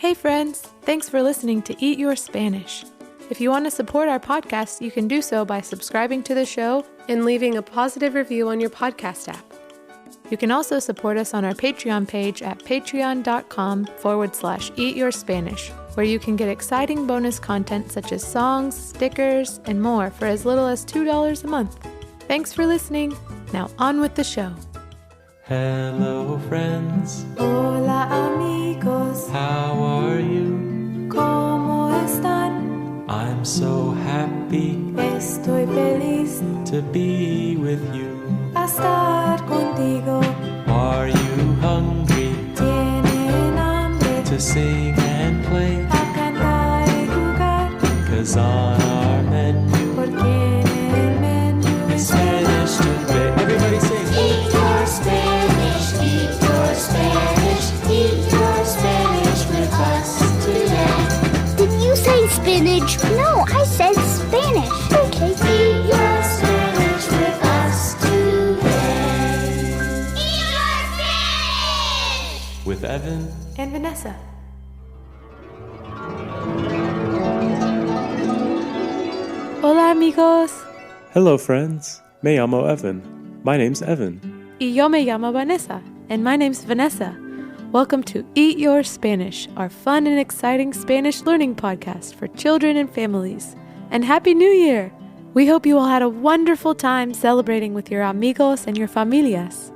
Hey friends, thanks for listening to Eat Your Spanish. If you want to support our podcast, you can do so by subscribing to the show and leaving a positive review on your podcast app. You can also support us on our Patreon page at patreon.com/eatyourspanish, where you can get exciting bonus content such as songs, stickers, and more for as little as $2 a month. Thanks for listening. Now on with the show. Hello friends. Hola amigos. How are you? ¿Cómo están? I'm so happy. Estoy feliz To be with you. a estar contigo. Are you hungry? Tienen hambre To sing and play? a cantar y jugar. 'Cause on our menu Porque en el menú is Spanish today. Everybody sing. Eat your Spanish, eat your Spanish, eat your Spanish with us today. Did you say spinach? No, I said Spanish. Okay. Eat your Spanish with us today. Eat your Spanish! With Evan. and Vanessa. Hola amigos. Hello friends. Me llamo Evan. My name's Evan. Y yo me llamo Vanessa. And my name's Vanessa. Welcome to Eat Your Spanish, our fun and exciting Spanish learning podcast for children and families. And Happy New Year! We hope you all had a wonderful time celebrating with your amigos and your familias.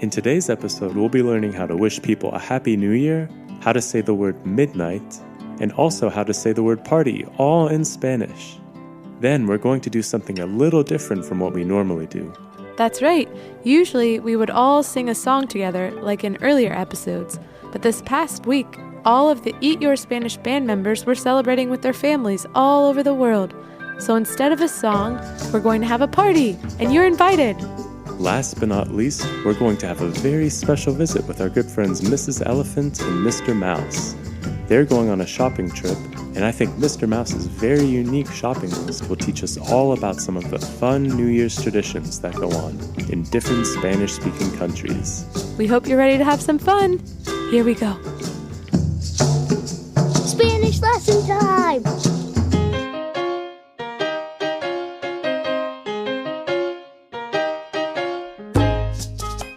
In today's episode, we'll be learning how to wish people a Happy New Year, how to say the word midnight, and also how to say the word party, all in Spanish. Then we're going to do something a little different from what we normally do. That's right. Usually we would all sing a song together like in earlier episodes. But this past week, all of the Eat Your Spanish band members were celebrating with their families all over the world. So instead of a song, we're going to have a party, and you're invited. Last but not least, we're going to have a very special visit with our good friends Mrs. Elephant and Mr. Mouse. They're going on a shopping trip, and I think Mr. Mouse's very unique shopping list will teach us all about some of the fun New Year's traditions that go on in different Spanish-speaking countries. We hope you're ready to have some fun. Here we go. Spanish lesson time.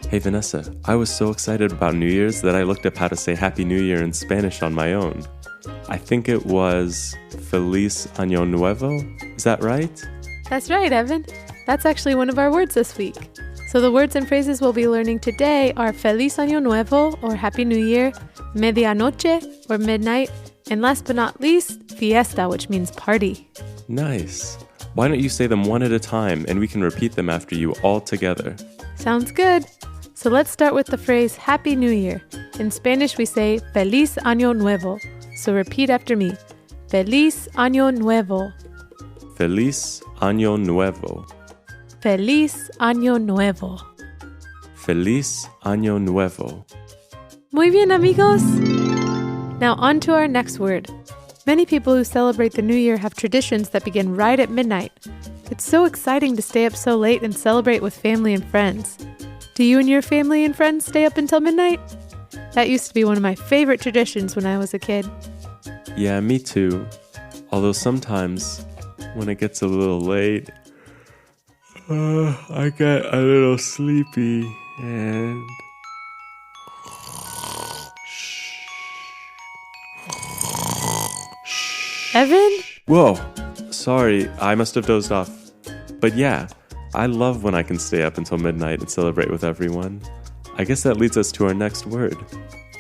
Hey Vanessa, I was so excited about New Year's that I looked up how to say Happy New Year in Spanish on my own. I think it was Feliz Año Nuevo. Is that right? That's right, Evan. That's actually one of our words this week. So the words and phrases we'll be learning today are Feliz Año Nuevo, or Happy New Year, Medianoche, or midnight, and last but not least, fiesta, which means party. Nice. Why don't you say them one at a time and we can repeat them after you all together? Sounds good. So let's start with the phrase Happy New Year. In Spanish, we say Feliz Año Nuevo. So repeat after me. Feliz Año Nuevo. Feliz Año Nuevo. Feliz Año Nuevo. Feliz Año Nuevo. Muy bien, amigos. Now on to our next word. Many people who celebrate the New Year have traditions that begin right at midnight. It's so exciting to stay up so late and celebrate with family and friends. Do you and your family and friends stay up until midnight? That used to be one of my favorite traditions when I was a kid. Yeah, me too. Although sometimes, when it gets a little late, I get a little sleepy and... Evan? Whoa, sorry, I must have dozed off. But yeah, I love when I can stay up until midnight and celebrate with everyone. I guess that leads us to our next word.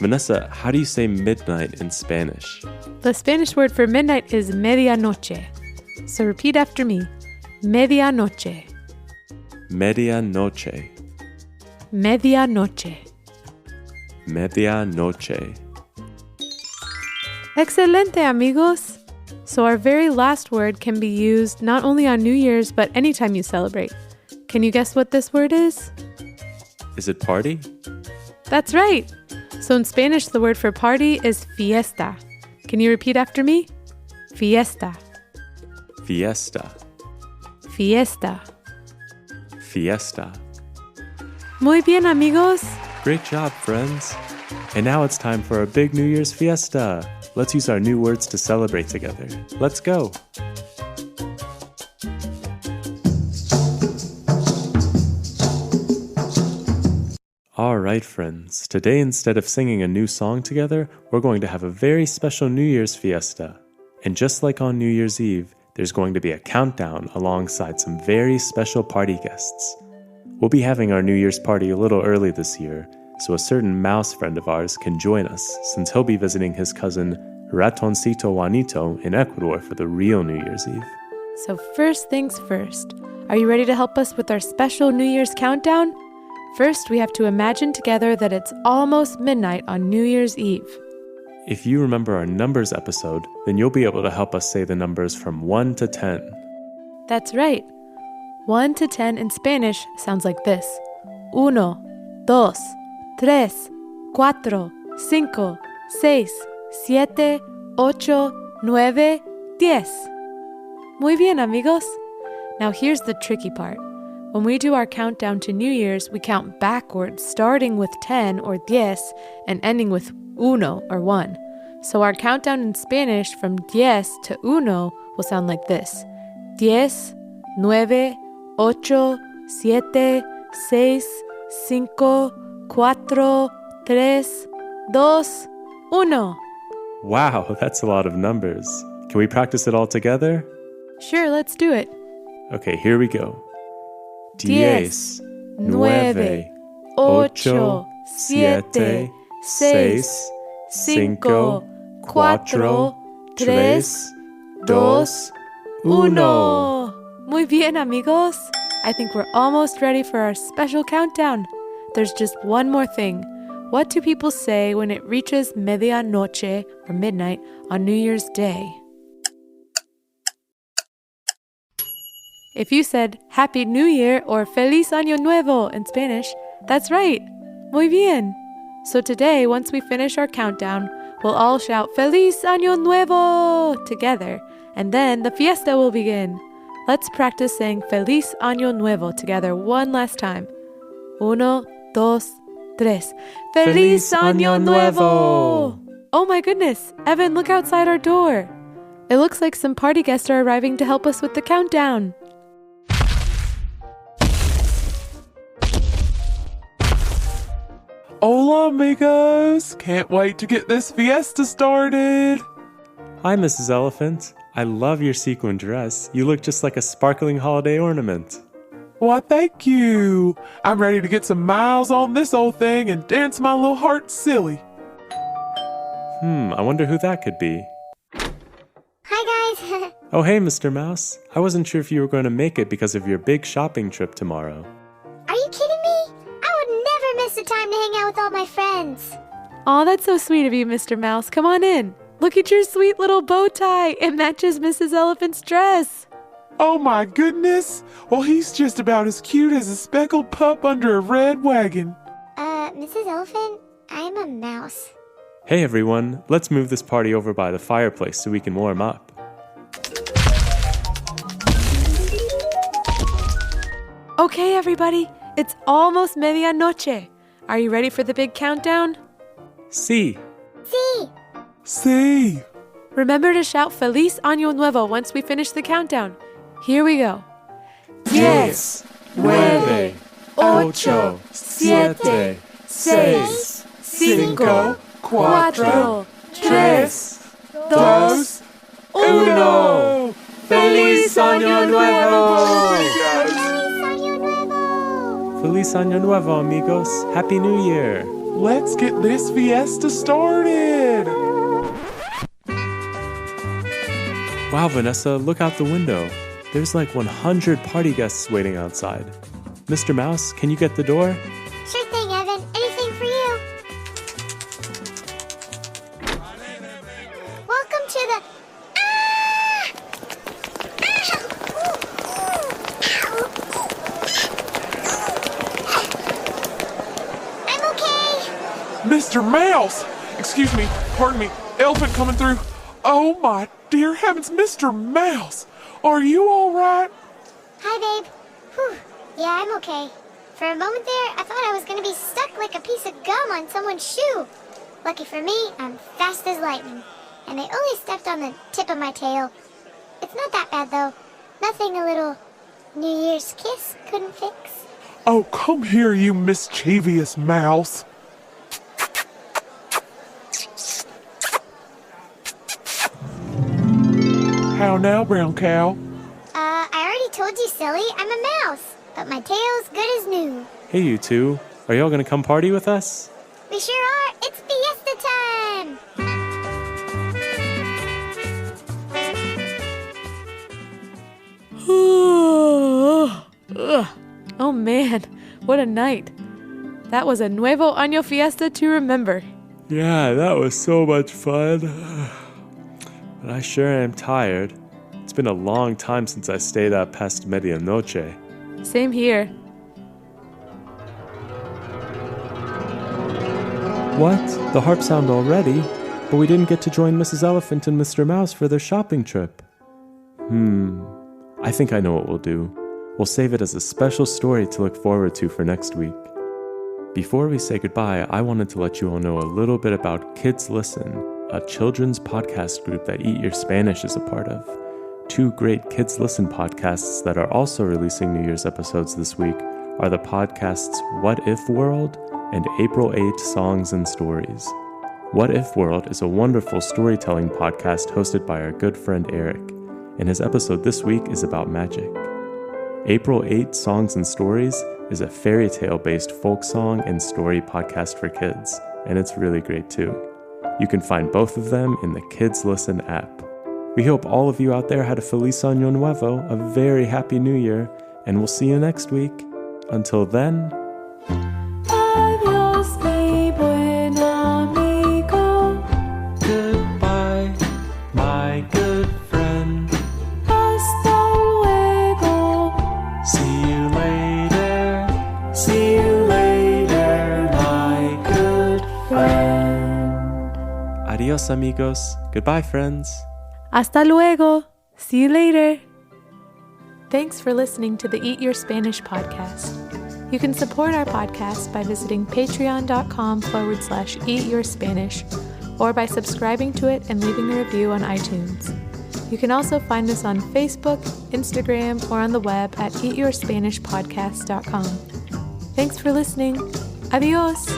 Vanessa, how do you say midnight in Spanish? The Spanish word for midnight is medianoche. So repeat after me. Medianoche. Medianoche. Medianoche. Medianoche. Excelente, amigos! So our very last word can be used not only on New Year's, but anytime you celebrate. Can you guess what this word is? Is it party? That's right! So in Spanish, the word for party is fiesta. Can you repeat after me? Fiesta. Fiesta. Fiesta. Fiesta. Muy bien, amigos! Great job, friends. And now it's time for a big New Year's fiesta. Let's use our new words to celebrate together. Let's go. All right, friends. Today, instead of singing a new song together, we're going to have a very special New Year's fiesta. And just like on New Year's Eve, there's going to be a countdown alongside some very special party guests. We'll be having our New Year's party a little early this year, so a certain mouse friend of ours can join us since he'll be visiting his cousin Ratoncito Juanito in Ecuador for the real New Year's Eve. So first things first, are you ready to help us with our special New Year's countdown? First, we have to imagine together that it's almost midnight on New Year's Eve. If you remember our numbers episode, then you'll be able to help us say the numbers from 1 to 10. That's right. 1 to 10 in Spanish sounds like this. 1, 2, 3, 4, 5, 6, 7, 8, 9, 10. Muy bien, amigos. Now here's the tricky part. When we do our countdown to New Year's, we count backwards, starting with 10 or 10 and ending with uno or 1. So our countdown in Spanish from 10 to uno will sound like this. 10, 9, 8, 7, 6, 5, 4, 3, 2, 1. Wow, that's a lot of numbers. Can we practice it all together? Sure, let's do it. Okay, here we go. 10, 9, 8, 7, 6, 5, 4, 3, 2, 1. Muy bien, amigos. I think we're almost ready for our special countdown. There's just one more thing. What do people say when it reaches medianoche or midnight on New Year's Day? If you said Happy New Year or Feliz Año Nuevo in Spanish, that's right. Muy bien. So today, once we finish our countdown, we'll all shout Feliz Año Nuevo together, and then the fiesta will begin. Let's practice saying Feliz Año Nuevo together one last time. 1, 2, 3. Feliz Año Nuevo! Oh my goodness, Evan, look outside our door. It looks like some party guests are arriving to help us with the countdown. Hola, amigos! Can't wait to get this fiesta started! Hi, Mrs. Elephant. I love your sequin dress. You look just like a sparkling holiday ornament. Why, thank you! I'm ready to get some miles on this old thing and dance my little heart silly. I wonder who that could be. Hi, guys. Oh, hey, Mr. Mouse. I wasn't sure if you were going to make it because of your big shopping trip tomorrow. Are you kidding me? I would never miss a time to hang out with all my friends. Aw, that's so sweet of you, Mr. Mouse. Come on in. Look at your sweet little bow tie. It matches Mrs. Elephant's dress. Oh my goodness! Well, he's just about as cute as a speckled pup under a red wagon. Mrs. Elephant, I'm a mouse. Hey, everyone. Let's move this party over by the fireplace so we can warm up. Okay, everybody. It's almost medianoche. Are you ready for the big countdown? Sí. See? See! Remember to shout Feliz Año Nuevo once we finish the countdown. Here we go. 10, 9, 8, 7, 6, 5, 4, 3, 2, 1. ¡Feliz Año Nuevo! Feliz Año Nuevo! Feliz Año Nuevo, amigos. Happy New Year. Let's get this fiesta started! Wow, Vanessa, look out the window. There's like 100 party guests waiting outside. Mr. Mouse, can you get the door? Sure thing, Evan. Anything for you. Welcome to the... I'm okay. Mr. Mouse! Excuse me, pardon me, elephant coming through. Oh my dear heavens, Mr. Mouse! Are you alright? Hi, babe. Whew. Yeah, I'm okay. For a moment there, I thought I was gonna be stuck like a piece of gum on someone's shoe. Lucky for me, I'm fast as lightning, and I only stepped on the tip of my tail. It's not that bad, though. Nothing a little New Year's kiss couldn't fix. Oh, come here, you mischievous mouse. How now, brown cow? I already told you, silly, I'm a mouse, but my tail's good as new. Hey, you two. Are y'all gonna come party with us? We sure are. It's fiesta time! Oh man, what a night. That was a Nuevo Año fiesta to remember. Yeah, that was so much fun. But I sure am tired. It's been a long time since I stayed up past medianoche. Same here. What? The harp sound already? But we didn't get to join Mrs. Elephant and Mr. Mouse for their shopping trip. I think I know what we'll do. We'll save it as a special story to look forward to for next week. Before we say goodbye, I wanted to let you all know a little bit about Kids Listen, a children's podcast group that Eat Your Spanish is a part of. 2 great Kids Listen podcasts that are also releasing New Year's episodes this week are the podcasts What If World and April 8 Songs and Stories. What If World is a wonderful storytelling podcast hosted by our good friend Eric, and his episode this week is about magic. April 8 Songs and Stories is a fairy tale based folk song and story podcast for kids, and it's really great too. You can find both of them in the Kids Listen app. We hope all of you out there had a Feliz Año Nuevo, a very happy new year, and we'll see you next week. Until then, Adiós, mi buen amigo. goodbye, my good friend. Hasta luego. See you later. See you later, my good friend. Adios, amigos. Goodbye, friends. Hasta luego. See you later. Thanks for listening to the Eat Your Spanish podcast. You can support our podcast by visiting patreon.com/eatyourspanish or by subscribing to it and leaving a review on iTunes. You can also find us on Facebook, Instagram, or on the web at eatyourspanishpodcast.com. Thanks for listening. Adios.